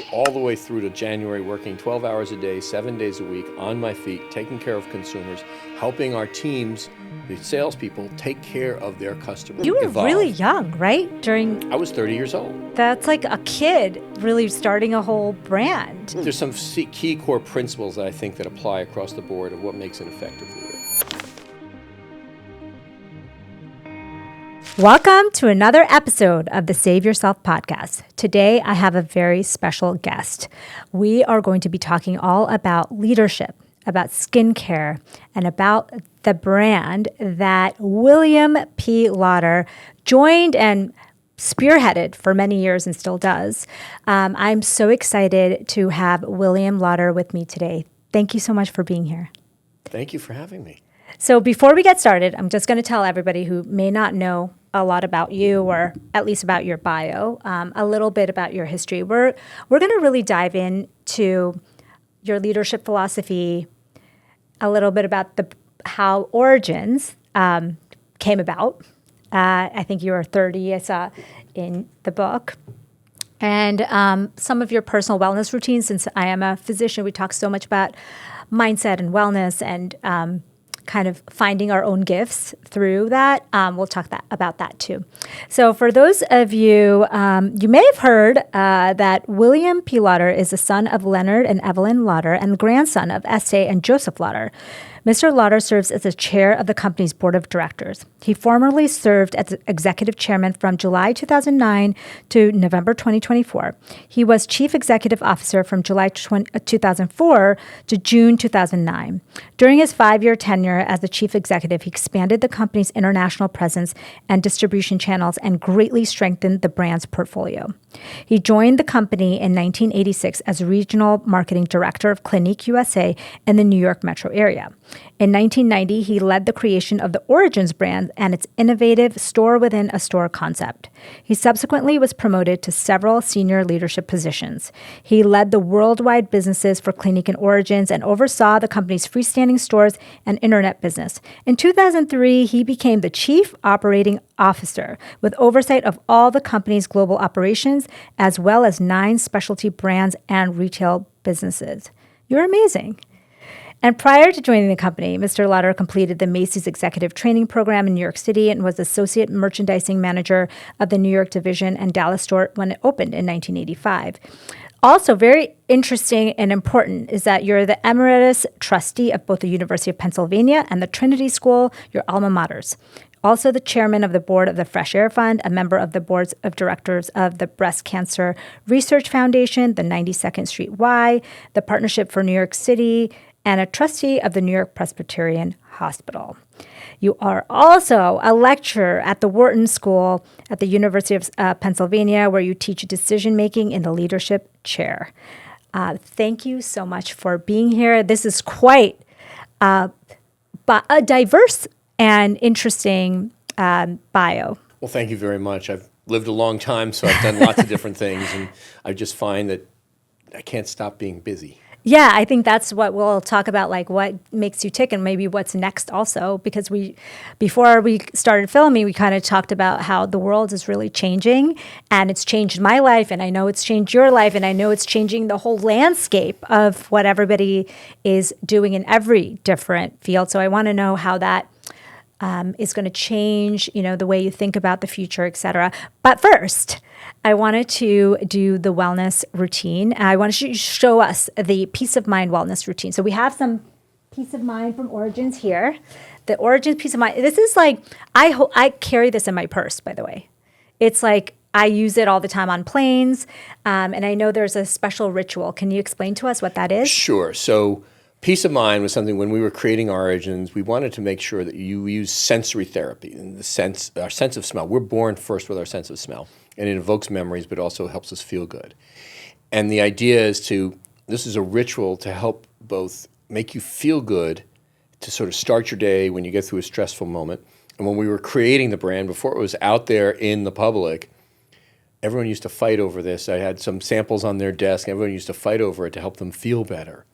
day, all the way through to January, working 12 hours a day, 7 days a week, on my feet, taking care of consumers, helping our teams, the salespeople, take care of their customers. You were really young, right? I was 30 years old. That's like a kid really starting a whole brand. There's some key core principles that I think that apply across the board of what makes an effective leader. Welcome to another episode of the Save Yourself podcast. Today, I have a very special guest. We are going to be talking all about leadership, about skincare, and about the brand that William P. Lauder joined and spearheaded for many years and still does. I'm so excited to have William Lauder with me today. Thank you so much for being here. Thank you for having me. So before we get started, I'm just going to tell everybody who may not know a lot about you, or at least about your bio, a little bit about your history. We're going to really dive into your leadership philosophy, a little bit about how origins came about. I think you were 30, I saw in the book. And some of your personal wellness routines. Since I am a physician, we talk so much about mindset and wellness and kind of finding our own gifts through that. We'll talk about that too. So for those of you, you may have heard that William P. Lauder is the son of Leonard and Evelyn Lauder and grandson of Estée and Joseph Lauder. Mr. Lauder serves as the chair of the company's board of directors. He formerly served as executive chairman from July 2009 to November 2024. He was chief executive officer from July 2004 to June 2009. During his 5-year tenure as the chief executive, he expanded the company's international presence and distribution channels and greatly strengthened the brand's portfolio. He joined the company in 1986 as regional marketing director of Clinique USA in the New York metro area. In 1990, he led the creation of the Origins brand and its innovative store-within-a-store concept. He subsequently was promoted to several senior leadership positions. He led the worldwide businesses for Clinique and Origins and oversaw the company's freestanding stores and internet business. In 2003, he became the chief operating officer with oversight of all the company's global operations, as well as 9 specialty brands and retail businesses. You're amazing. And prior to joining the company, Mr. Lauder completed the Macy's Executive Training Program in New York City and was Associate Merchandising Manager of the New York Division and Dallas store when it opened in 1985. Also, very interesting and important is that you're the Emeritus Trustee of both the University of Pennsylvania and the Trinity School, your alma maters. Also the chairman of the board of the Fresh Air Fund, a member of the boards of directors of the Breast Cancer Research Foundation, the 92nd Street Y, the Partnership for New York City, and a trustee of the New York Presbyterian Hospital. You are also a lecturer at the Wharton School at the University of Pennsylvania, where you teach decision-making in the leadership chair. Thank you so much for being here. This is quite a diverse and interesting bio. Well, thank you very much. I've lived a long time, so I've done lots of different things, and I just find that I can't stop being busy. Yeah, I think that's what we'll talk about, like what makes you tick and maybe what's next also, because before we started filming, we kind of talked about how the world is really changing, and it's changed my life, and I know it's changed your life, and I know it's changing the whole landscape of what everybody is doing in every different field. So I want to know how that is going to change, the way you think about the future, et cetera. But first, I wanted to do the wellness routine. I want to show us the Peace of Mind wellness routine. So we have some Peace of Mind from Origins here. The Origins Peace of Mind. This is like, I carry this in my purse, by the way. It's like, I use it all the time on planes. And I know there's a special ritual. Can you explain to us what that is? Sure. So Peace of Mind was something when we were creating Origins, we wanted to make sure that you use sensory therapy and our sense of smell. We're born first with our sense of smell, and it evokes memories, but also helps us feel good. And the idea is this is a ritual to help both make you feel good, to sort of start your day when you get through a stressful moment. And when we were creating the brand, before it was out there in the public, everyone used to fight over this. I had some samples on their desk, and everyone used to fight over it to help them feel better.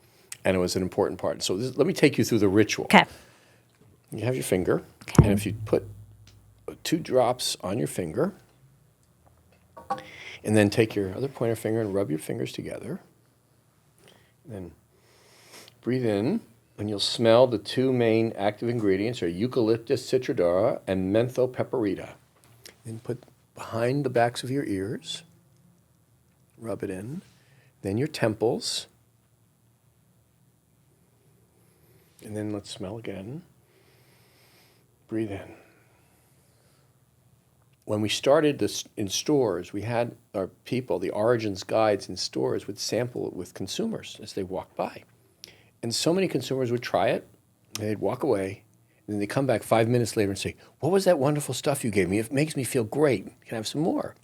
And it was an important part. So let me take you through the ritual. Okay. You have your finger, and if you put 2 drops on your finger, And then take your other pointer finger and rub your fingers together. And then breathe in, and you'll smell the two main active ingredients are Eucalyptus citrodora and Mentho peperita. Then put behind the backs of your ears, rub it in. Then your temples. And then let's smell again. Breathe in. When we started this in stores, we had our people, the origins guides in stores, would sample it with consumers as they walked by. And so many consumers would try it, and they'd walk away, and then they'd come back 5 minutes later and say, "What was that wonderful stuff you gave me? It makes me feel great. Can I have some more?"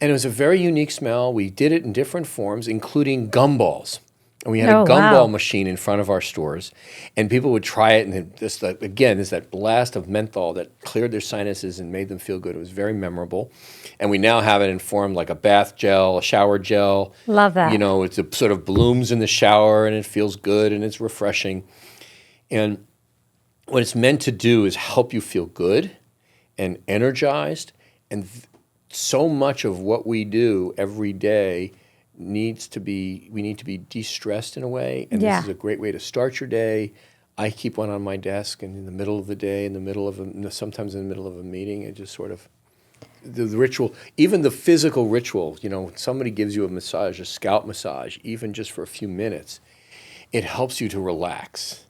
And it was a very unique smell. We did it in different forms, including gumballs. And we had a gumball machine in front of our stores, and people would try it, and there's that blast of menthol that cleared their sinuses and made them feel good. It was very memorable. And we now have it in form like a bath gel, a shower gel. Love that. You know, it's a sort of blooms in the shower, and it feels good, and it's refreshing. And what it's meant to do is help you feel good and energized. And so much of what we do every day we need to be de-stressed in a way, and this is a great way to start your day. I keep one on my desk, and in the middle of the day, sometimes in the middle of a meeting, it just sort of, the ritual, even the physical ritual, you know, somebody gives you a massage, a scalp massage, even just for a few minutes, it helps you to relax.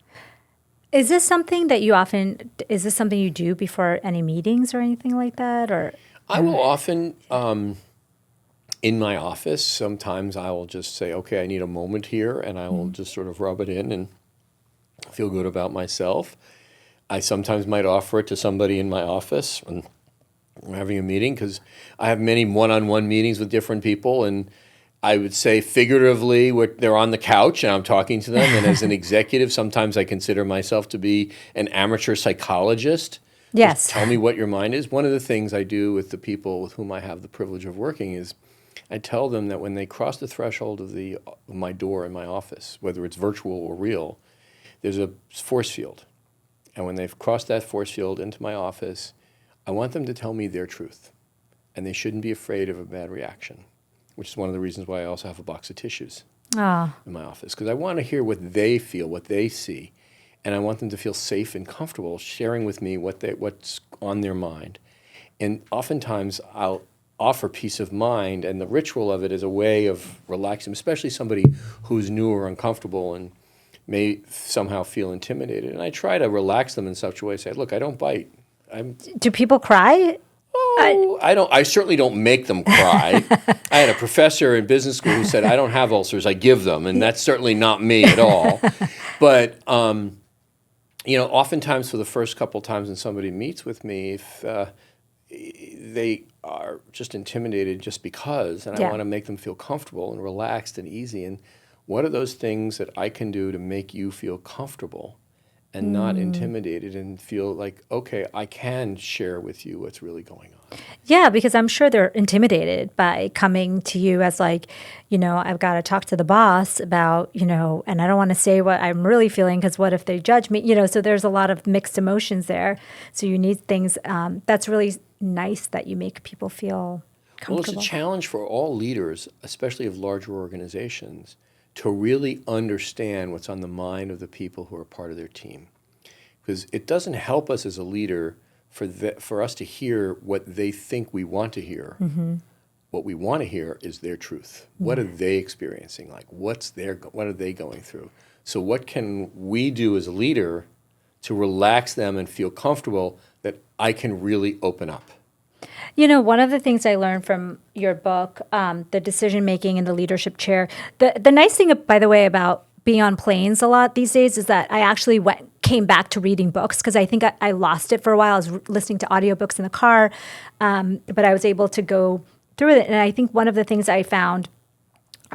Is this something you do before any meetings or anything like that? Or I will often, in my office, sometimes I will just say, okay, I need a moment here, and I will just sort of rub it in and feel good about myself. I sometimes might offer it to somebody in my office when we're having a meeting, because I have many one-on-one meetings with different people, and I would say figuratively they're on the couch and I'm talking to them, and as an executive, sometimes I consider myself to be an amateur psychologist. Yes. Just tell me what your mind is. One of the things I do with the people with whom I have the privilege of working is I tell them that when they cross the threshold of my door in my office, whether it's virtual or real, there's a force field. And when they've crossed that force field into my office, I want them to tell me their truth. And they shouldn't be afraid of a bad reaction, which is one of the reasons why I also have a box of tissues in my office, because I want to hear what they feel, what they see. And I want them to feel safe and comfortable sharing with me what's on their mind. And oftentimes I'll offer peace of mind, and the ritual of it is a way of relaxing, especially somebody who's new or uncomfortable and may somehow feel intimidated. And I try to relax them in such a way, say, look, I don't bite. Do people cry? I certainly don't make them cry. I had a professor in business school who said, I don't have ulcers, I give them, and that's certainly not me at all. But, you know, oftentimes for the first couple times when somebody meets with me, if they are just intimidated just because, and I want to make them feel comfortable and relaxed and easy. And what are those things that I can do to make you feel comfortable and not intimidated and feel like, okay, I can share with you what's really going on? Yeah, because I'm sure they're intimidated by coming to you as like, you know, I've got to talk to the boss about, you know, and I don't want to say what I'm really feeling because what if they judge me? You know, so there's a lot of mixed emotions there. So you need things, that's really nice that you make people feel comfortable. Well, it's a challenge for all leaders, especially of larger organizations, to really understand what's on the mind of the people who are part of their team. Because it doesn't help us as a leader for us to hear what they think we want to hear. Mm-hmm. What we want to hear is their truth. Mm-hmm. What are they experiencing? Like, what are they going through? So what can we do as a leader to relax them and feel comfortable that I can really open up? You know, one of the things I learned from your book, the decision-making in the leadership chair, the nice thing, by the way, about being on planes a lot these days is that I actually came back to reading books because I think I lost it for a while. I was listening to audiobooks in the car, but I was able to go through it. And I think one of the things I found,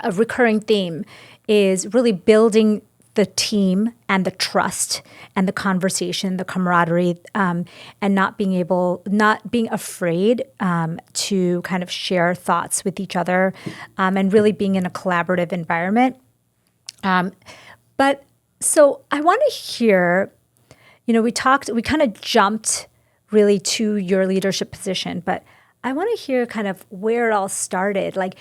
a recurring theme, is really building the team and the trust and the conversation, the camaraderie, and not being afraid to kind of share thoughts with each other, and really being in a collaborative environment. But so I want to hear, you know, we kind of jumped really to your leadership position, but I want to hear kind of where it all started. Like,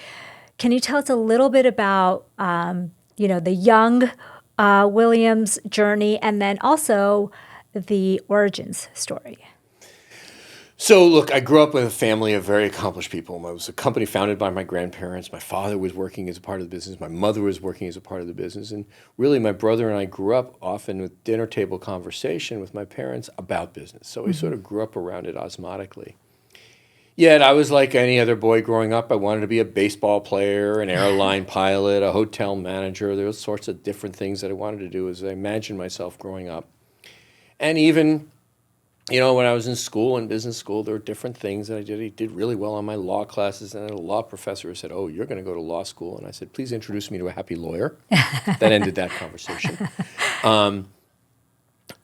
can you tell us a little bit about, the young Williams journey, and then also the origins story? So, look, I grew up with a family of very accomplished people. It was a company founded by my grandparents. My father was working as a part of the business. My mother was working as a part of the business. And really, my brother and I grew up often with dinner table conversation with my parents about business. So we sort of grew up around it osmotically. Yet I was like any other boy growing up. I wanted to be a baseball player, an airline pilot, a hotel manager. There were sorts of different things that I wanted to do as I imagined myself growing up. And even when I was in school, in business school, there were different things that I did. I did really well on my law classes, and then a law professor said, "Oh, you're going to go to law school." And I said, "Please introduce me to a happy lawyer." That ended that conversation.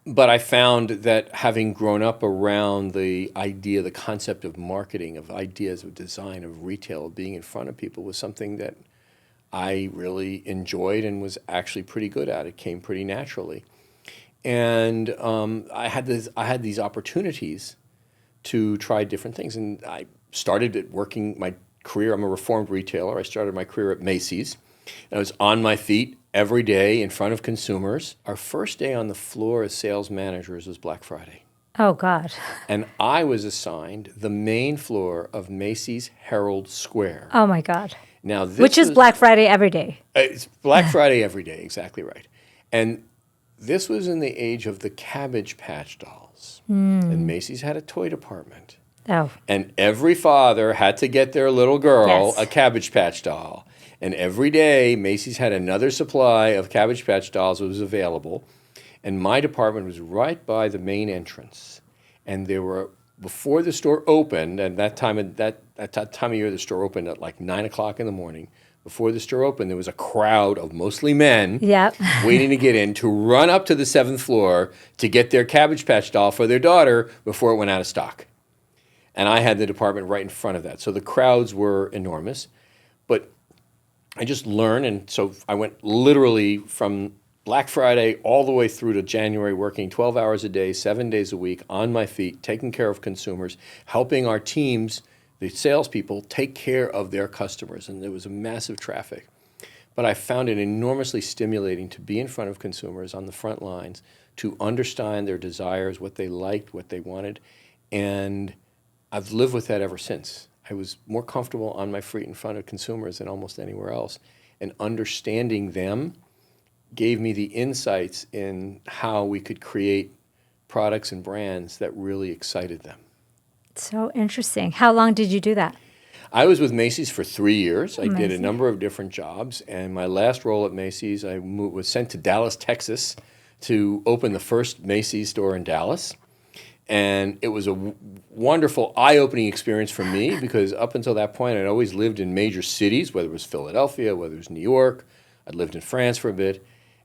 But I found that having grown up around the idea, the concept of marketing, of ideas of design, of retail, of being in front of people was something that I really enjoyed and was actually pretty good at. It came pretty naturally. And I had these opportunities to try different things. And I started working my career. I'm a reformed retailer. I started my career at Macy's. And I was on my feet every day in front of consumers. Our first day on the floor as sales managers was Black Friday. Oh, God. And I was assigned the main floor of Macy's Herald Square. Oh, my God. Now, Which is Black Friday every day. It's Black Friday every day, exactly right. And this was in the age of the Cabbage Patch dolls. And Macy's had a toy department. Oh. And every father had to get their little girl Yes. a Cabbage Patch doll. And every day, Macy's had another supply of Cabbage Patch dolls that was available. And my department was right by the main entrance. And there were, before the store opened, and that time of year, the store opened at like 9 o'clock in the morning. Before the store opened, there was a crowd of mostly men waiting to get in to run up to the 7th floor to get their Cabbage Patch doll for their daughter before it went out of stock. And I had the department right in front of that. So the crowds were enormous. But I just learned, and so I went literally from Black Friday all the way through to January, working 12 hours a day, 7 days a week, on my feet, taking care of consumers, helping our teams, the salespeople, take care of their customers. And there was a massive traffic. But I found it enormously stimulating to be in front of consumers on the front lines, to understand their desires, what they liked, what they wanted. And I've lived with that ever since. I was more comfortable on my feet in front of consumers than almost anywhere else. And understanding them gave me the insights in how we could create products and brands that really excited them. So interesting. How long did you do that? I was with Macy's for 3 years. I did a Amazing. number of different jobs. And my last role at Macy's, I was sent to Dallas, Texas, to open the first Macy's store in Dallas. And it was a wonderful, eye-opening experience for me because up until that point, I'd always lived in major cities, whether it was Philadelphia, whether it was New York. I'd lived in France for a bit.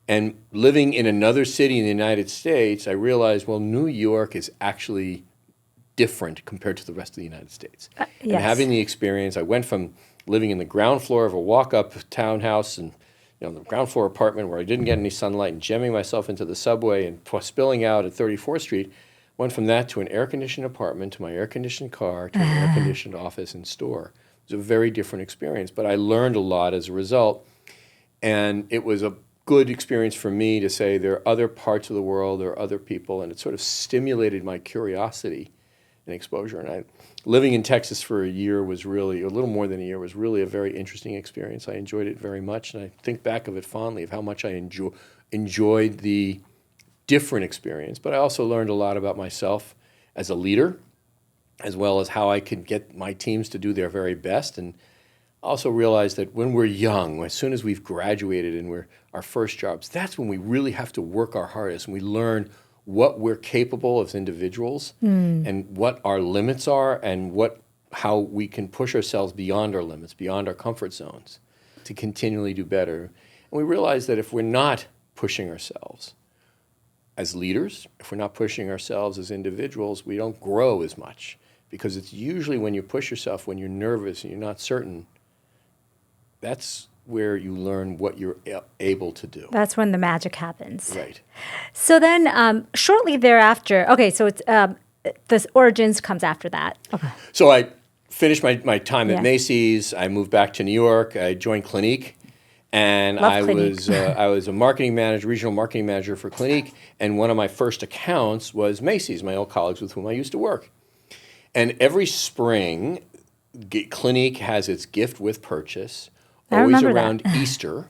And living in another city in the United States, I realized, well, New York is actually different compared to the rest of the United States. Yes. And having the experience, I went from living in the ground floor of a walk-up townhouse and the ground floor apartment where I didn't get any sunlight and jamming myself into the subway and spilling out at 34th Street, went from that to an air-conditioned apartment, to my air-conditioned car, to an air-conditioned office and store. It was a very different experience, but I learned a lot as a result. And it was a good experience for me to say there are other parts of the world, there are other people, and it sort of stimulated my curiosity and exposure. And living in Texas for a year was really, a little more than a year, was really a very interesting experience. I enjoyed it very much, and I think back of it fondly of how much I enjoyed the different experience. But I also learned a lot about myself as a leader, as well as how I could get my teams to do their very best. And also realized that when we're young, as soon as we've graduated and we're our first jobs, that's when we really have to work our hardest and we learn what we're capable of as individuals and what our limits are and how we can push ourselves beyond our limits, beyond our comfort zones to continually do better. And we realize that if we're not pushing ourselves as leaders, if we're not pushing ourselves as individuals, we don't grow as much because it's usually when you push yourself, when you're nervous and you're not certain, that's where you learn what you're able to do. That's when the magic happens. Right. So then shortly thereafter, okay, so it's this origins comes after that. Okay. So I finished my time at Macy's. I moved back to New York. I joined Clinique, and Love I Clinique. was a marketing manager, regional marketing manager for Clinique. And one of my first accounts was Macy's, my old colleagues with whom I used to work. And every spring, Clinique has its gift with purchase, I always remember around that. Easter,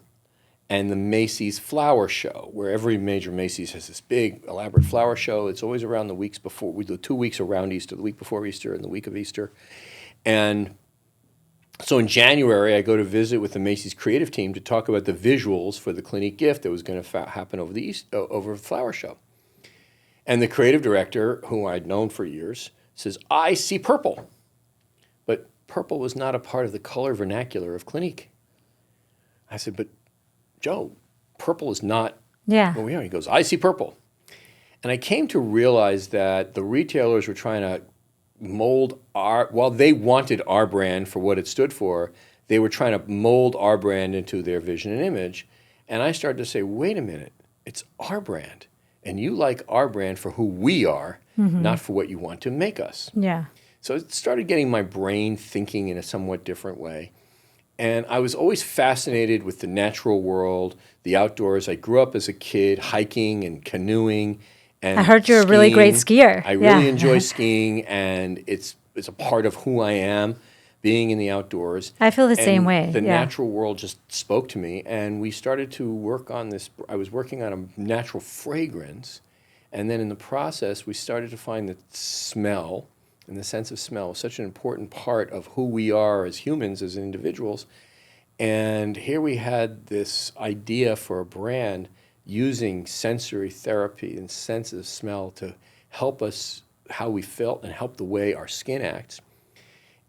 and the Macy's Flower Show, where every major Macy's has this big, elaborate flower show. It's always around the weeks before. We do 2 weeks around Easter, the week before Easter and the week of Easter. And so in January, I go to visit with the Macy's creative team to talk about the visuals for the Clinique gift that was going to happen over over the flower show. And the creative director, who I'd known for years, says, "I see purple." But purple was not a part of the color vernacular of Clinique. I said, "But Joe, purple is not what we are." He goes, "I see purple." And I came to realize that the retailers were trying to mold while they wanted our brand for what it stood for, they were trying to mold our brand into their vision and image. And I started to say, wait a minute, it's our brand. And you like our brand for who we are, not for what you want to make us. Yeah. So it started getting my brain thinking in a somewhat different way. And I was always fascinated with the natural world, the outdoors. I grew up as a kid hiking and canoeing and I heard you're a really great skier. I really enjoy skiing, and it's a part of who I am, being in the outdoors. I feel the same way. The natural world just spoke to me, and we started to work on this. I was working on a natural fragrance, and then in the process, we started to find that smell and the sense of smell is such an important part of who we are as humans, as individuals. And here we had this idea for a brand using sensory therapy and sense of smell to help us how we felt and help the way our skin acts.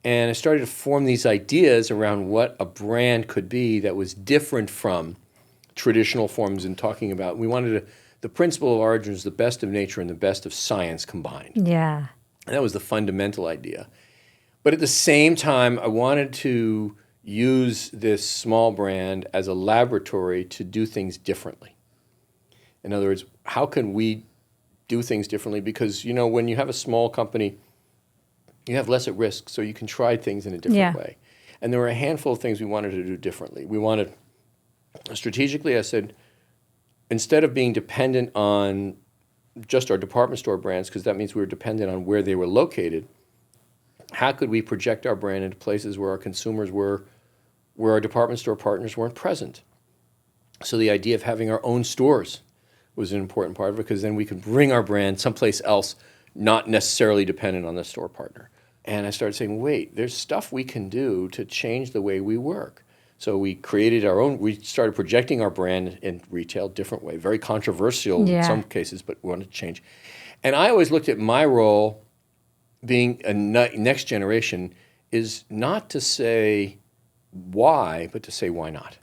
And I started to form these ideas around what a brand could be that was different from traditional forms in talking about. We wanted the principle of origin is the best of nature and the best of science combined. Yeah. And that was the fundamental idea. But at the same time, I wanted to use this small brand as a laboratory to do things differently. In other words, how can we do things differently? Because, you know, when you have a small company, you have less at risk, so you can try things in a different way. And there were a handful of things we wanted to do differently. We wanted, strategically, I said, instead of being dependent on just our department store brands, because that means we were dependent on where they were located, how could we project our brand into places where our consumers were, where our department store partners weren't present? So the idea of having our own stores was an important part of it, because then we could bring our brand someplace else, not necessarily dependent on the store partner. And I started saying, wait, there's stuff we can do to change the way we work. So we created our own, we started projecting our brand in retail different way, very controversial in some cases, but we wanted to change. And I always looked at my role being a next generation is not to say why, but to say why not.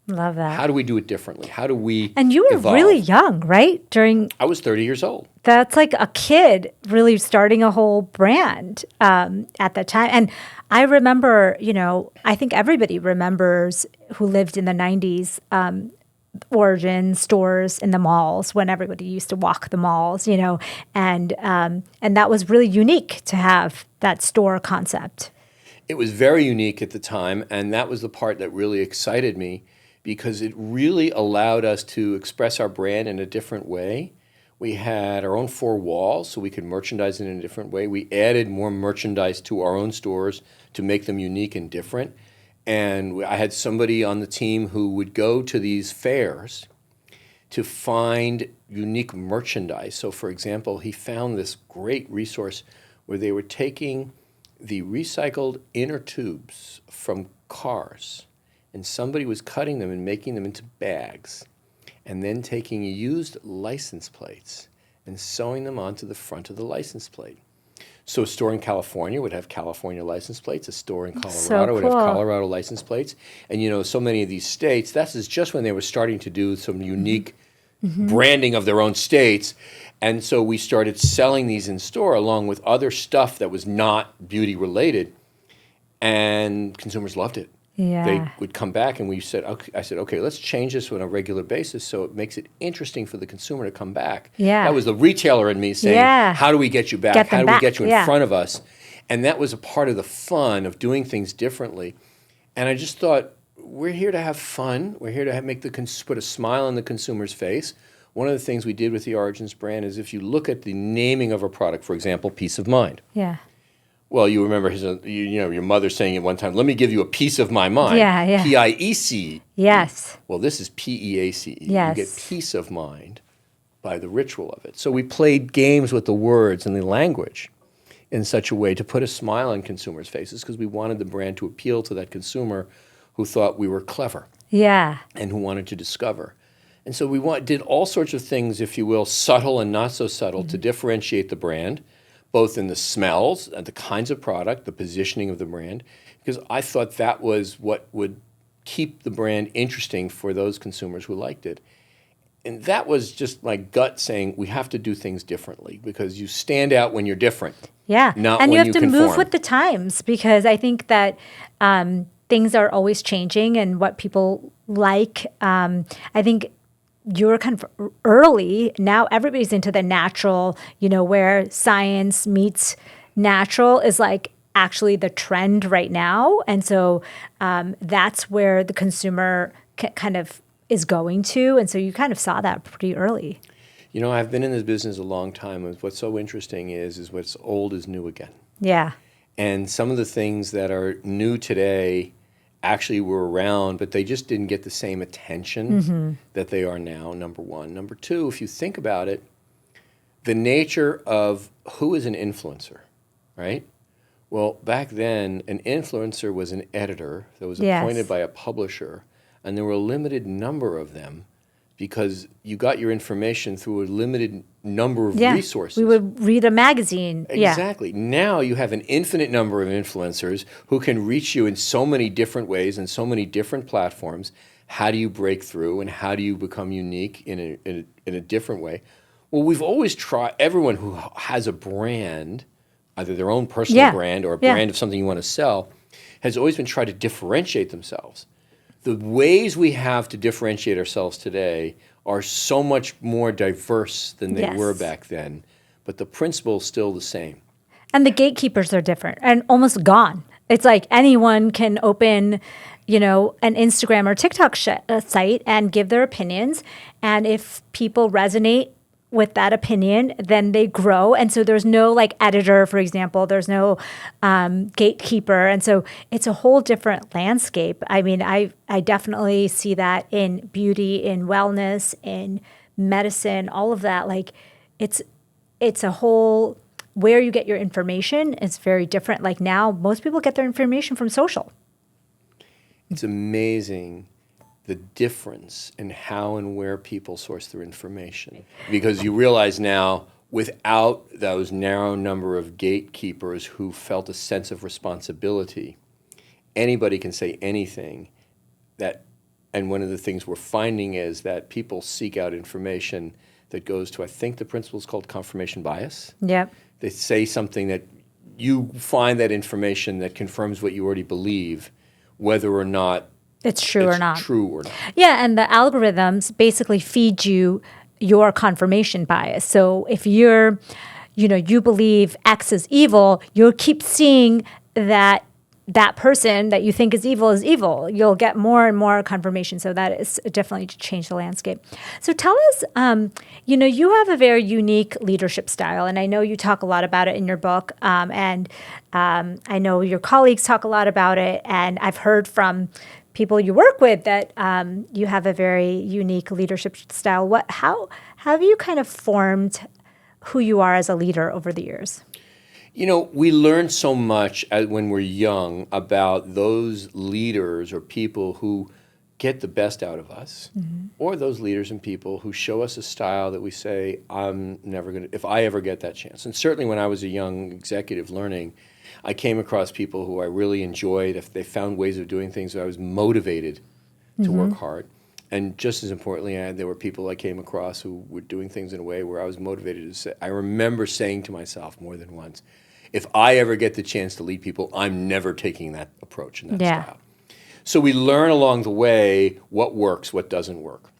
Love that. How do we do it differently? How do we And you were evolve? really young, right? I was 30 years old. That's like a kid really starting a whole brand at that time. And I remember, you know, I think everybody remembers who lived in the 90s, origin stores in the malls when everybody used to walk the malls, you know, and that was really unique to have that store concept. It was very unique at the time, and that was the part that really excited me, because it really allowed us to express our brand in a different way. We had our own four walls, so we could merchandise it in a different way. We added more merchandise to our own stores to make them unique and different. And I had somebody on the team who would go to these fairs to find unique merchandise. So, for example, he found this great resource where they were taking the recycled inner tubes from cars, and somebody was cutting them and making them into bags, and then taking used license plates and sewing them onto the front of the license plate. So a store in California would have California license plates, a store in Colorado would have Colorado license plates. And you know, so many of these states, that is just when they were starting to do some unique branding of their own states. And so we started selling these in store along with other stuff that was not beauty related, and consumers loved it. Yeah. They would come back and I said, okay, let's change this on a regular basis so it makes it interesting for the consumer to come back. Yeah. That was the retailer in me saying, Yeah. how do we get you back? Get How them do we back. get you in Yeah. front of us? And that was a part of the fun of doing things differently. And I just thought, we're here to have fun. We're here to put a smile on the consumer's face. One of the things we did with the Origins brand is if you look at the naming of a product, for example, Peace of Mind. Yeah. Well, you remember your mother saying at one time, let me give you a piece of my mind. Yeah, yeah. P-I-E-C. Yes. Well, this is P-E-A-C-E. Yes. You get peace of mind by the ritual of it. So we played games with the words and the language in such a way to put a smile on consumers' faces because we wanted the brand to appeal to that consumer who thought we were clever. Yeah. And who wanted to discover. And so we did all sorts of things, if you will, subtle and not so subtle, to differentiate the brand, both in the smells and the kinds of product, the positioning of the brand, because I thought that was what would keep the brand interesting for those consumers who liked it. And that was just my gut saying we have to do things differently because you stand out when you're different. Yeah. Not and when you have you to conform. move with the times because I think that things are always changing and what people like. I think you're kind of early. Now everybody's into the natural, where science meets natural is like actually the trend right now. And so that's where the consumer kind of is going to. And so you kind of saw that pretty early. I've been in this business a long time. And what's so interesting is what's old is new again. Yeah. And some of the things that are new today actually were around, but they just didn't get the same attention that they are now, number one. Number two, if you think about it, the nature of who is an influencer, right? Well, back then, an influencer was an editor that was appointed by a publisher, and there were a limited number of them because you got your information through a limited number of resources. We would read a magazine. Exactly. Yeah. Now you have an infinite number of influencers who can reach you in so many different ways and so many different platforms. How do you break through and how do you become unique in a different way? Well, we've always tried, everyone who has a brand, either their own personal brand or a brand of something you want to sell, has always been trying to differentiate themselves. The ways we have to differentiate ourselves today are so much more diverse than they were back then, but the principle is still the same. And the gatekeepers are different and almost gone. It's like anyone can open, an Instagram or TikTok site and give their opinions. And if people resonate with that opinion, then they grow. And so there's no editor, for example, there's no gatekeeper. And so it's a whole different landscape. I mean, I definitely see that in beauty, in wellness, in medicine, all of that. It's a whole, where you get your information is very different. Like now, most people get their information from social. It's amazing the difference in how and where people source their information. Because you realize now, without those narrow number of gatekeepers who felt a sense of responsibility, anybody can say anything. And one of the things we're finding is that people seek out information that goes to, I think the principle is called confirmation bias. Yep. They say something that you find that information that confirms what you already believe, whether or not it's true or not. Yeah, and the algorithms basically feed you your confirmation bias. So if you believe X is evil, you'll keep seeing that person that you think is evil. You'll get more and more confirmation. So that is definitely to change the landscape. So tell us, you have a very unique leadership style, and I know you talk a lot about it in your book, and I know your colleagues talk a lot about it, and I've heard from people you work with that you have a very unique leadership style. How have you kind of formed who you are as a leader over the years? We learn so much when we're young about those leaders or people who get the best out of us, or those leaders and people who show us a style that we say, I'm never going to, if I ever get that chance. And certainly when I was a young executive learning, I came across people who I really enjoyed. If they found ways of doing things, I was motivated to work hard. And just as importantly, there were people I came across who were doing things in a way where I was motivated to say. I remember saying to myself more than once, if I ever get the chance to lead people, I'm never taking that approach and that style. So we learn along the way what works, what doesn't work,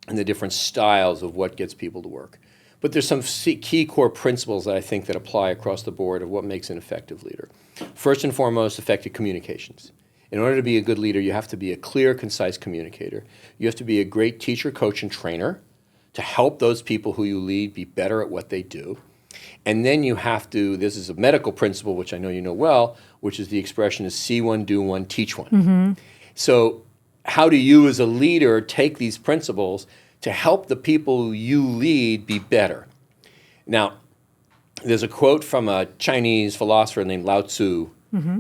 and the different styles of what gets people to work. But there's some key core principles that I think that apply across the board of what makes an effective leader. First and foremost, effective communications. In order to be a good leader, you have to be a clear, concise communicator. You have to be a great teacher, coach, and trainer to help those people who you lead be better at what they do. And then you have to, this is a medical principle, which I know you know well, which is the expression is see one, do one, teach one. So how do you as a leader take these principles to help the people you lead be better? Now, there's a quote from a Chinese philosopher named Lao Tzu,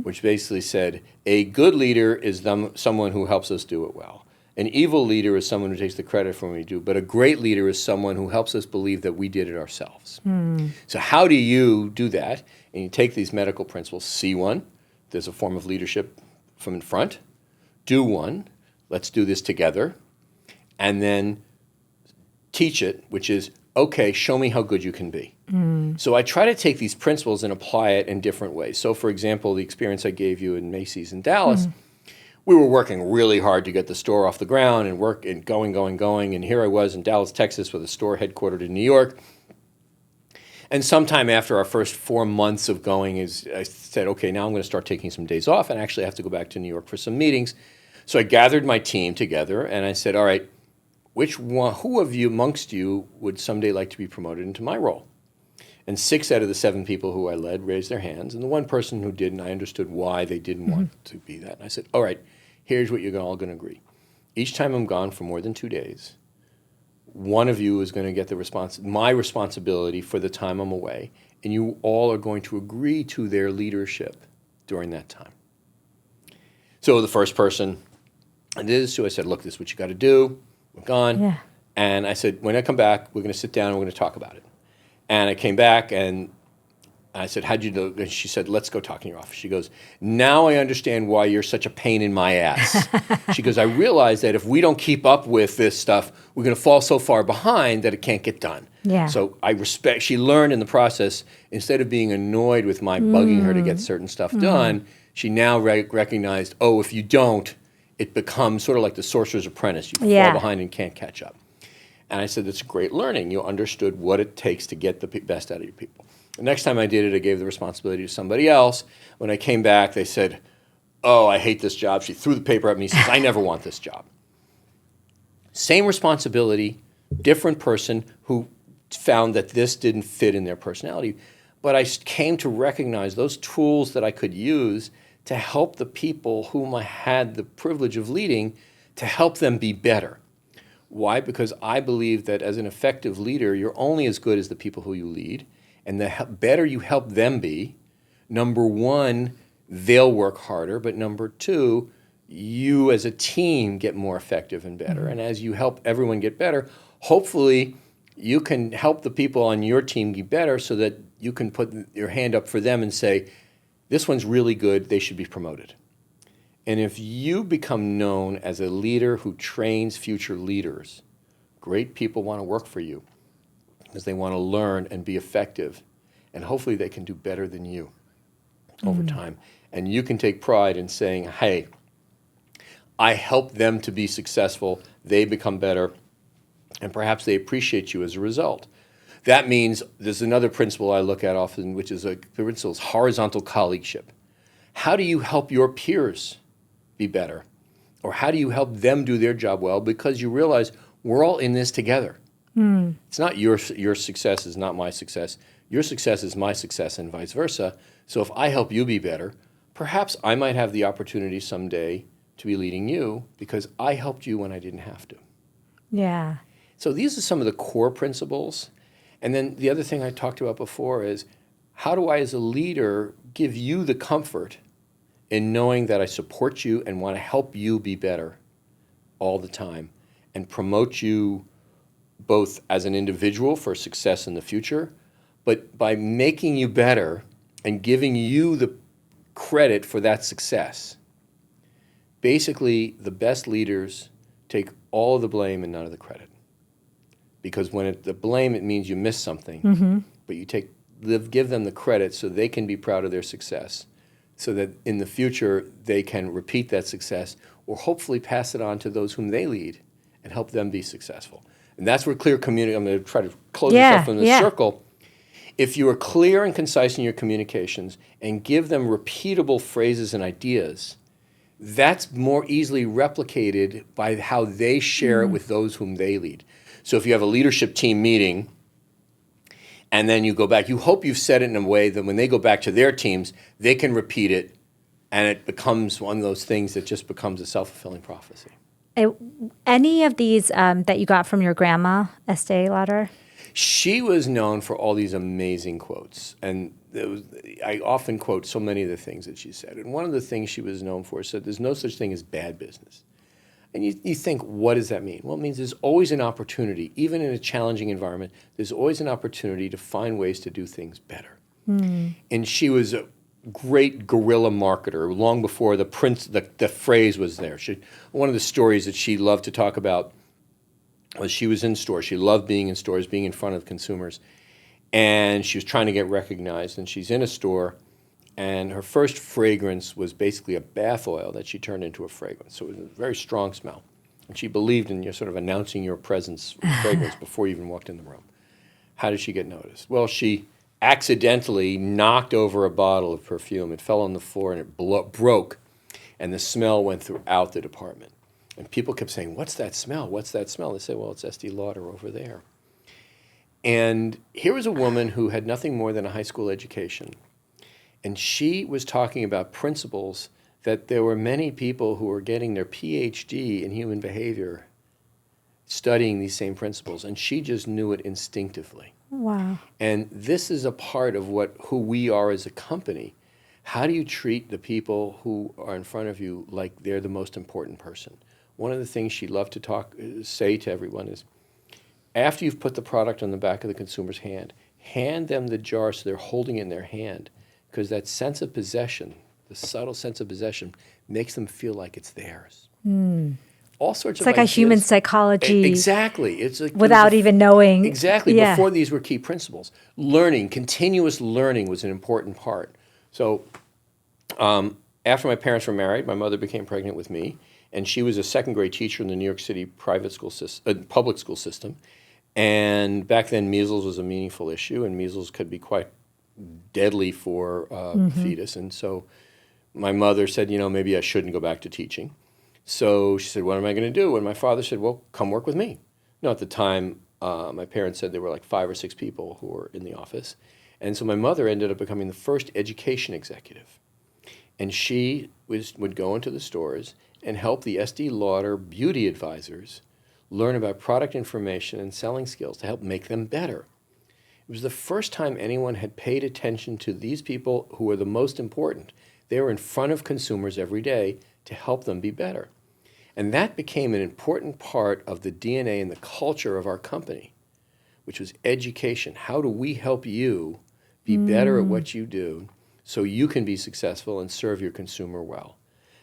which basically said, a good leader is someone who helps us do it well. An evil leader is someone who takes the credit for what we do, but a great leader is someone who helps us believe that we did it ourselves. So how do you do that? And you take these medical principles, see one, there's a form of leadership from in front, do one, let's do this together, and then teach it, which is, okay, show me how good you can be. So I try to take these principles and apply it in different ways. So for example, the experience I gave you in Macy's in Dallas, we were working really hard to get the store off the ground and work and going. And here I was in Dallas, Texas with a store headquartered in New York. And sometime after our first 4 months of going, I said, okay, now I'm going to start taking some days off and actually I have to go back to New York for some meetings. So I gathered my team together and I said, all right, who of you amongst you would someday like to be promoted into my role? And 6 out of the 7 people who I led raised their hands. And the one person who didn't, I understood why they didn't want to be that. And I said, all right, here's what you're all going to agree. Each time I'm gone for more than 2 days, one of you is going to get my responsibility for the time I'm away. And you all are going to agree to their leadership during that time. So the first person I did this to, I said, look, this is what you got to do. We're gone. Yeah. And I said, when I come back, we're going to sit down and we're going to talk about it. And I came back and I said, how'd you do? And she said, let's go talk in your office. She goes, now I understand why you're such a pain in my ass. She goes, I realize that if we don't keep up with this stuff, we're going to fall so far behind that it can't get done. Yeah. So she learned in the process, instead of being annoyed with my bugging her to get certain stuff done, she now recognized, oh, if you don't, it becomes sort of like the sorcerer's apprentice. You fall behind and can't catch up. And I said, that's great learning. You understood what it takes to get the best out of your people. The next time I did it, I gave the responsibility to somebody else. When I came back, they said, oh, I hate this job. She threw the paper at me. She says, I never want this job. Same responsibility, different person who found that this didn't fit in their personality. But I came to recognize those tools that I could use to help the people whom I had the privilege of leading, to help them be better. Why? Because I believe that as an effective leader, you're only as good as the people who you lead. And the better you help them be, number one, they'll work harder. But number two, you as a team get more effective and better. And as you help everyone get better, hopefully you can help the people on your team get better so that you can put your hand up for them and say, this one's really good, they should be promoted. And if you become known as a leader who trains future leaders, great people want to work for you because they want to learn and be effective. And hopefully they can do better than you over time. And you can take pride in saying, hey, I helped them to be successful, they become better, and perhaps they appreciate you as a result. That means there's another principle I look at often, which is the principle is horizontal colleagueship. How do you help your peers be better? Or how do you help them do their job well? Because you realize we're all in this together. It's not your success is not my success. Your success is my success and vice versa. So if I help you be better, perhaps I might have the opportunity someday to be leading you because I helped you when I didn't have to. Yeah. So these are some of the core principles. And then the other thing I talked about before is, how do I as a leader give you the comfort in knowing that I support you and want to help you be better all the time and promote you both as an individual for success in the future, but by making you better and giving you the credit for that success. Basically, the best leaders take all of the blame and none of the credit. Because when the blame, it means you miss something, but you give them the credit so they can be proud of their success, so that in the future they can repeat that success or hopefully pass it on to those whom they lead and help them be successful. And that's where clear communication, I'm going to try to close this up in the circle. If you are clear and concise in your communications and give them repeatable phrases and ideas, that's more easily replicated by how they share it with those whom they lead. So if you have a leadership team meeting and then you go back, you hope you've said it in a way that when they go back to their teams, they can repeat it, and it becomes one of those things that just becomes a self-fulfilling prophecy. Any of these that you got from your grandma, Estée Lauder? She was known for all these amazing quotes, and I often quote so many of the things that she said. And one of the things she was known for said, there's no such thing as bad business. And you think, what does that mean? Well, it means there's always an opportunity, even in a challenging environment, there's always an opportunity to find ways to do things better. And she was a great guerrilla marketer long before the phrase was there. One of the stories that she loved to talk about was she was in stores. She loved being in stores, being in front of consumers. And she was trying to get recognized. And she's in a store, and her first fragrance was basically a bath oil that she turned into a fragrance. So it was a very strong smell. And she believed in your sort of announcing your presence with fragrance before you even walked in the room. How did she get noticed? Well, she accidentally knocked over a bottle of perfume. It fell on the floor and it broke, and the smell went throughout the department. And people kept saying, what's that smell? What's that smell? They said, well, it's Estée Lauder over there. And here was a woman who had nothing more than a high school education. And she was talking about principles that there were many people who were getting their PhD in human behavior studying these same principles. And she just knew it instinctively. Wow. And this is a part of who we are as a company. How do you treat the people who are in front of you like they're the most important person? One of the things she loved to say to everyone is, after you've put the product on the back of the consumer's hand them the jar so they're holding it in their hand, because that sense of possession, the subtle sense of possession, makes them feel like it's theirs. All sorts of It's like ideas. a human psychology. Exactly. It's like without even knowing. Exactly. Yeah. Before these were key principles. Learning, continuous learning was an important part. So after my parents were married, my mother became pregnant with me. And she was a second grade teacher in the New York City public school system. And back then, measles was a meaningful issue, and measles could be quite deadly for fetus. And so my mother said, maybe I shouldn't go back to teaching. So she said, what am I going to do? And my father said, well, come work with me. At the time, my parents said there were like 5 or 6 people who were in the office. And so my mother ended up becoming the first education executive. And she would go into the stores and help the Estée Lauder beauty advisors learn about product information and selling skills to help make them better. It was the first time anyone had paid attention to these people who were the most important. They were in front of consumers every day to help them be better. And that became an important part of the DNA and the culture of our company, which was education. How do we help you be better at what you do so you can be successful and serve your consumer well?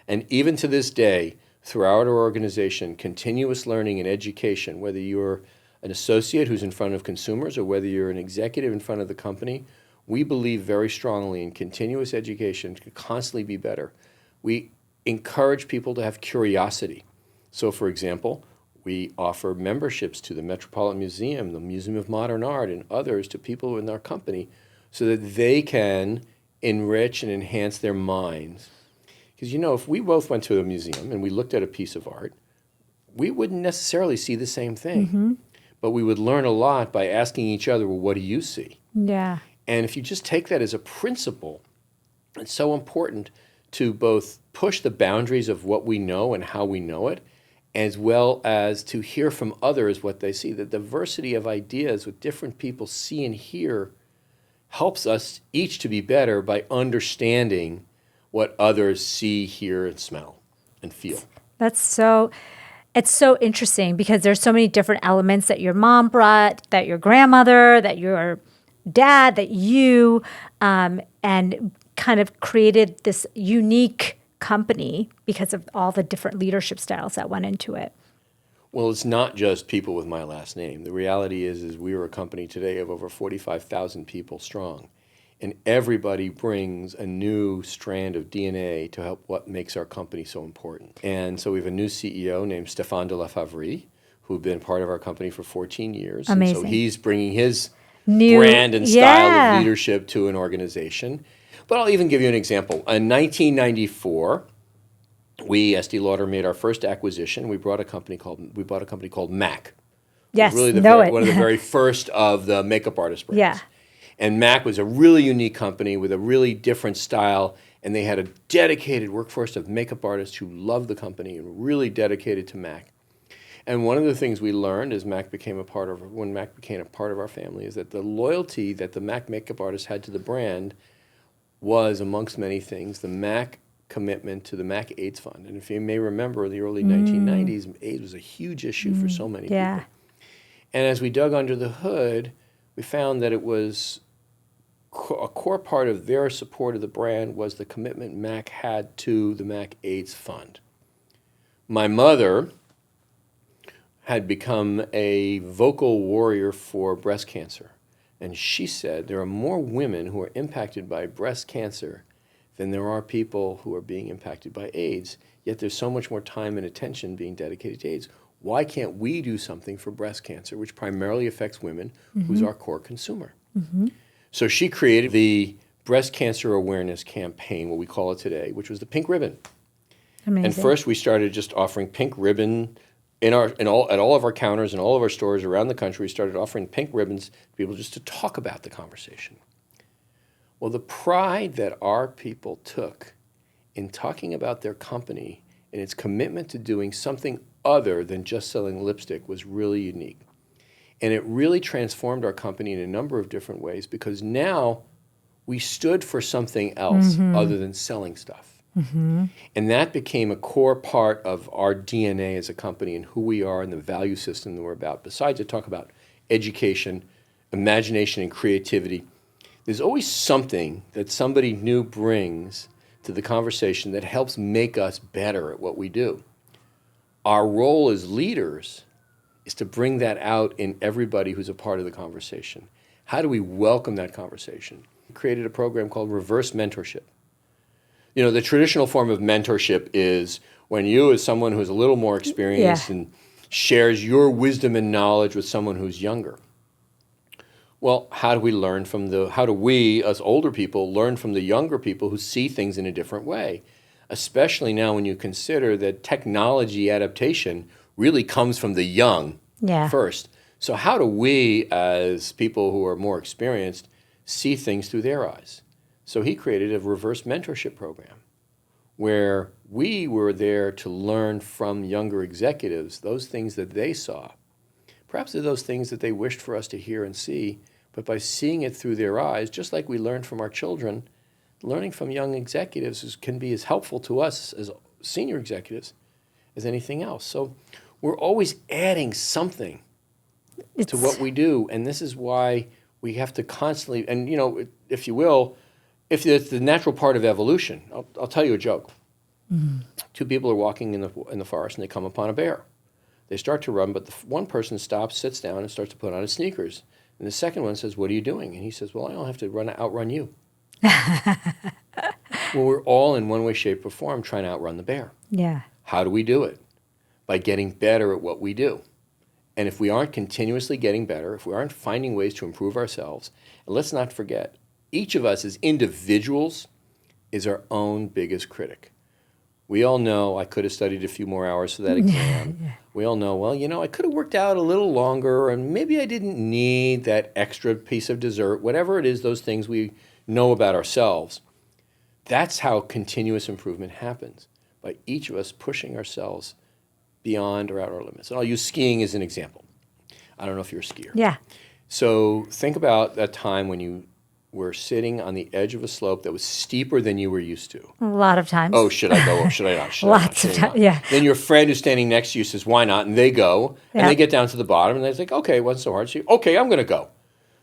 And even to this day, throughout our organization, continuous learning and education, whether you're an associate who's in front of consumers or whether you're an executive in front of the company, we believe very strongly in continuous education to constantly be better. We encourage people to have curiosity. So, for example, we offer memberships to the Metropolitan Museum, the Museum of Modern Art, and others to people in our company so that they can enrich and enhance their minds. Because, if we both went to a museum and we looked at a piece of art, we wouldn't necessarily see the same thing. But we would learn a lot by asking each other, well, what do you see? Yeah. And if you just take that as a principle, it's so important to both push the boundaries of what we know and how we know it, as well as to hear from others what they see. The diversity of ideas what different people see and hear helps us each to be better by understanding what others see, hear, and smell and feel. It's so interesting because there's so many different elements that your mom brought, that your grandmother, that your dad, that you, and kind of created this unique company because of all the different leadership styles that went into it. Well, it's not just people with my last name. The reality is we are a company today of over 45,000 people strong. and everybody brings a new strand of DNA to help what makes our company so important. And so we have a new CEO named Stéphane de la Favrie, who's been part of our company for 14 years. Amazing. And so he's bringing his New brand and style yeah. of leadership to an organization. But I'll even give you an example. In 1994, we, Estée Lauder, made our first acquisition. We bought a company called MAC. Yes, Really one of the very first of the makeup artist brands. Yeah. And MAC was a really unique company with a really different style, and they had a dedicated workforce of makeup artists who loved the company and were really dedicated to MAC. And one of the things we learned as when MAC became a part of our family is that the loyalty that the MAC makeup artists had to the brand was, amongst many things, the MAC commitment to the MAC AIDS Fund. And if you may remember, in the early 1990s, AIDS was a huge issue for so many people. And as we dug under the hood, we found that it was a core part of their support of the brand was the commitment MAC had to the MAC AIDS Fund. My mother had become a vocal warrior for breast cancer. And she said there are more women who are impacted by breast cancer than there are people who are being impacted by AIDS, yet there's so much more time and attention being dedicated to AIDS. Why can't we do something for breast cancer, which primarily affects women, who's our core consumer? So she created the Breast Cancer Awareness Campaign, what we call it today, which was the pink ribbon. Amazing. And first we started just offering pink ribbon at all of our counters and all of our stores around the country. We started offering pink ribbons to people just to talk about the conversation. Well, the pride that our people took in talking about their company and its commitment to doing something other than just selling lipstick was really unique. And it really transformed our company in a number of different ways because now we stood for something else other than selling stuff. And that became a core part of our DNA as a company and who we are and the value system that we're about. Besides to talk about education, imagination, and creativity, there's always something that somebody new brings to the conversation that helps make us better at what we do. Our role as leaders is to bring that out in everybody who's a part of the conversation. How do we welcome that conversation? We created a program called Reverse Mentorship. You know, the traditional form of mentorship is when you, as someone who's a little more experienced and shares your wisdom and knowledge with someone who's younger. Well, how do we, as older people, learn from the younger people who see things in a different way? Especially now when you consider that technology adaptation really comes from the young first. So how do we, as people who are more experienced, see things through their eyes? So he created a reverse mentorship program where we were there to learn from younger executives those things that they saw. Perhaps they're those things that they wished for us to hear and see, but by seeing it through their eyes, just like we learned from our children, learning from young executives can be as helpful to us as senior executives as anything else. So we're always adding something to what we do, and this is why we have to constantly, and you know, if you will, if it's the natural part of evolution, I'll tell you a joke. Two people are walking in the forest and they come upon a bear. They start to run, but the one person stops, sits down, and starts to put on his sneakers. And the second one says, "What are you doing?" And he says, "Well, I don't have to outrun you." Well, we're all in one way, shape, or form trying to outrun the bear. Yeah. How do we do it? By getting better at what we do. And if we aren't continuously getting better, if we aren't finding ways to improve ourselves, and let's not forget, each of us as individuals is our own biggest critic. We all know I could have studied a few more hours for that exam. We all know, well, you know, I could have worked out a little longer, and maybe I didn't need that extra piece of dessert, whatever it is, those things we know about ourselves. That's how continuous improvement happens, by each of us pushing ourselves beyond or out our limits. And I'll use skiing as an example. I don't know if you're a skier. Yeah. So think about that time when you were sitting on the edge of a slope that was steeper than you were used to. A lot of times. Oh, should I go? Should I not? Should Lots I not? of times, yeah. Then your friend who's standing next to you says, "Why not?" And they go, and they get down to the bottom, and they're like, "Okay, it wasn't so hard." So you, "Okay, I'm going to go."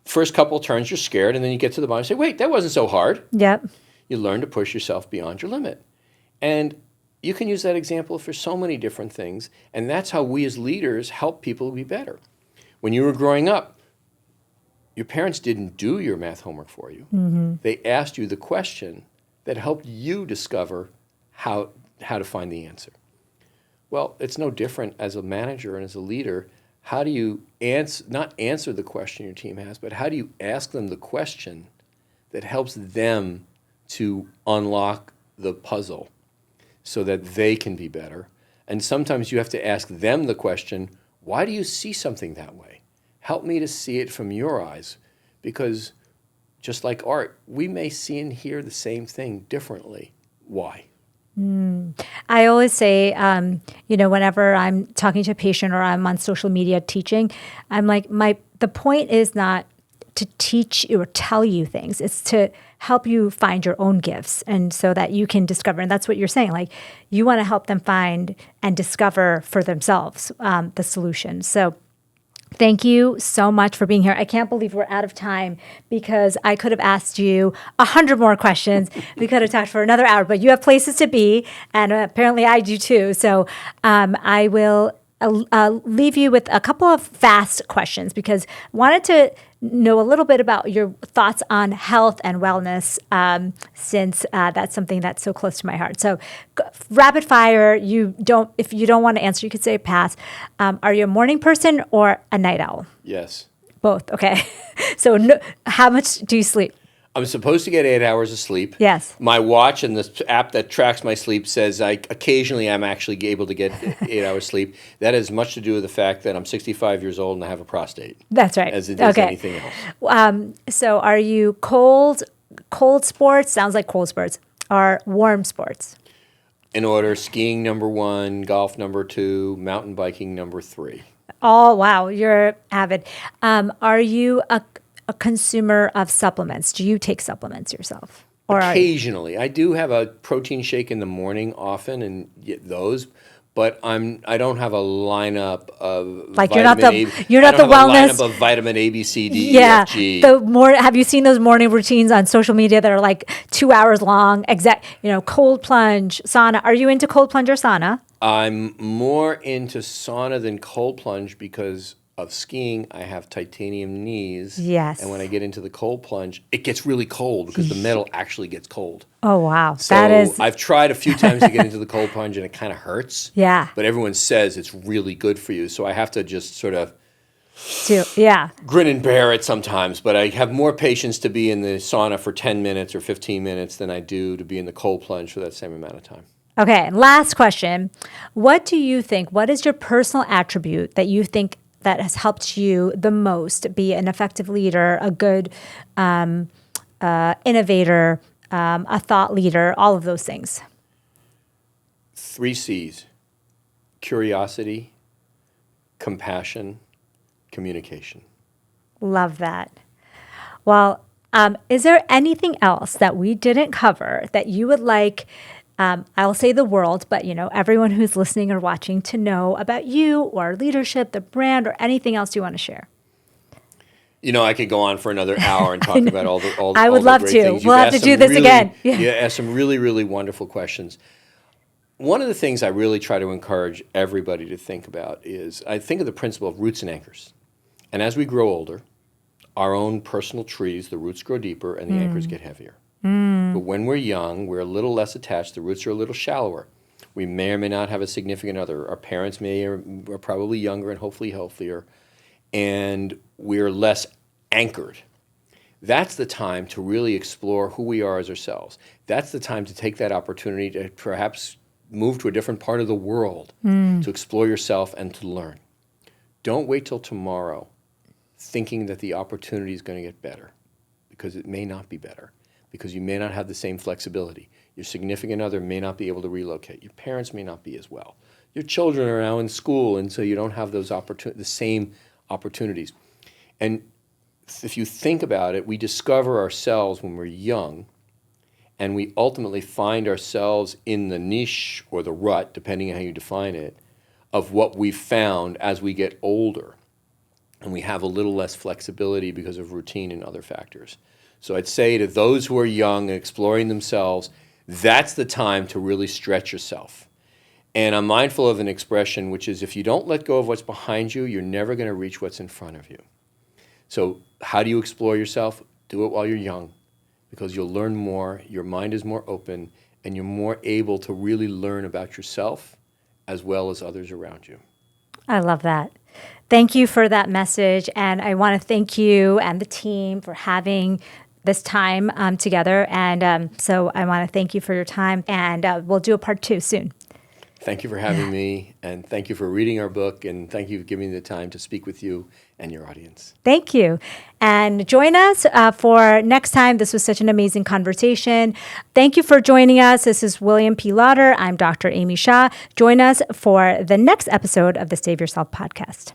First couple turns, you're scared, and then you get to the bottom and say, "Wait, that wasn't so hard." Yep. You learn to push yourself beyond your limit. And you can use that example for so many different things, and that's how we as leaders help people be better. When you were growing up, your parents didn't do your math homework for you. They asked you the question that helped you discover how to find the answer. Well, it's no different as a manager and as a leader. How do you not answer the question your team has, but how do you ask them the question that helps them to unlock the puzzle so that they can be better? And sometimes you have to ask them the question, why do you see something that way? Help me to see it from your eyes, because just like art, we may see and hear the same thing differently. Why? I always say, whenever I'm talking to a patient or I'm on social media teaching, I'm like, the point is not to teach you or tell you things. It's to help you find your own gifts, and so that you can discover. And that's what you're saying. Like, you want to help them find and discover for themselves the solution. So thank you so much for being here. I can't believe we're out of time, because I could have asked you 100 more questions. We could have talked for another hour, but you have places to be, and apparently I do too. So I will leave you with a couple of fast questions, because I wanted to know a little bit about your thoughts on health and wellness, since that's something that's so close to my heart. So rapid fire, if you don't want to answer, you could say pass. Are you a morning person or a night owl? Yes. Both. Okay. So how much do you sleep? I'm supposed to get 8 hours of sleep. Yes. My watch and the app that tracks my sleep says occasionally I'm actually able to get 8 hours sleep. That has much to do with the fact that I'm 65 years old and I have a prostate. That's right. As it does anything else. So are you cold sports? Sounds like cold sports. Or warm sports? In order: skiing number 1, golf number 2, mountain biking number 3. Oh, wow. You're avid. Are you a consumer of supplements? Do you take supplements yourself? Or occasionally. I do have a protein shake in the morning often, and get those, but I don't have a lineup of like vitamin you're not the wellness lineup of vitamin A, B, C, D, E, F, G. Have you seen those morning routines on social media that are like 2 hours long? Cold plunge, sauna. Are you into cold plunge or sauna? I'm more into sauna than cold plunge because of skiing. I have titanium knees. Yes. And when I get into the cold plunge, it gets really cold because the metal actually gets cold. Oh, wow. So I've tried a few times to get into the cold plunge, and it kind of hurts. Yeah. But everyone says it's really good for you. So I have to just sort of grin and bear it sometimes. But I have more patience to be in the sauna for 10 minutes or 15 minutes than I do to be in the cold plunge for that same amount of time. Okay. Last question. What is your personal attribute that you think that has helped you the most be an effective leader, a good innovator, a thought leader, all of those things? 3 C's: curiosity, compassion, communication. Love that. Well, is there anything else that we didn't cover that you would like, I'll say the world, but everyone who's listening or watching to know about you or leadership, the brand, or anything else you want to share? I could go on for another hour and talk about all the I would love great to. things. We'll have to do this again. You asked some really, really wonderful questions. One of the things I really try to encourage everybody to think about is, I think of the principle of roots and anchors. And as we grow older, our own personal trees, the roots grow deeper and the anchors get heavier. But when we're young, we're a little less attached. The roots are a little shallower. We may or may not have a significant other. Our parents are probably younger and hopefully healthier. And we're less anchored. That's the time to really explore who we are as ourselves. That's the time to take that opportunity to perhaps move to a different part of the world, to explore yourself and to learn. Don't wait till tomorrow thinking that the opportunity is going to get better, because it may not be better. Because you may not have the same flexibility. Your significant other may not be able to relocate. Your parents may not be as well. Your children are now in school, and so you don't have those the same opportunities. And if you think about it, we discover ourselves when we're young, and we ultimately find ourselves in the niche or the rut, depending on how you define it, of what we found as we get older. And we have a little less flexibility because of routine and other factors. So I'd say to those who are young and exploring themselves, that's the time to really stretch yourself. And I'm mindful of an expression, which is, if you don't let go of what's behind you, you're never going to reach what's in front of you. So how do you explore yourself? Do it while you're young, because you'll learn more, your mind is more open, and you're more able to really learn about yourself as well as others around you. I love that. Thank you for that message. And I want to thank you and the team for having this time together. And so I want to thank you for your time. And we'll do a part 2 soon. Thank you for having me, and thank you for reading our book, and thank you for giving me the time to speak with you and your audience. Thank you. And join us for next time. This was such an amazing conversation. Thank you for joining us. This is William P. Lauder. I'm Dr. Amy Shah. Join us for the next episode of the Save Yourself podcast.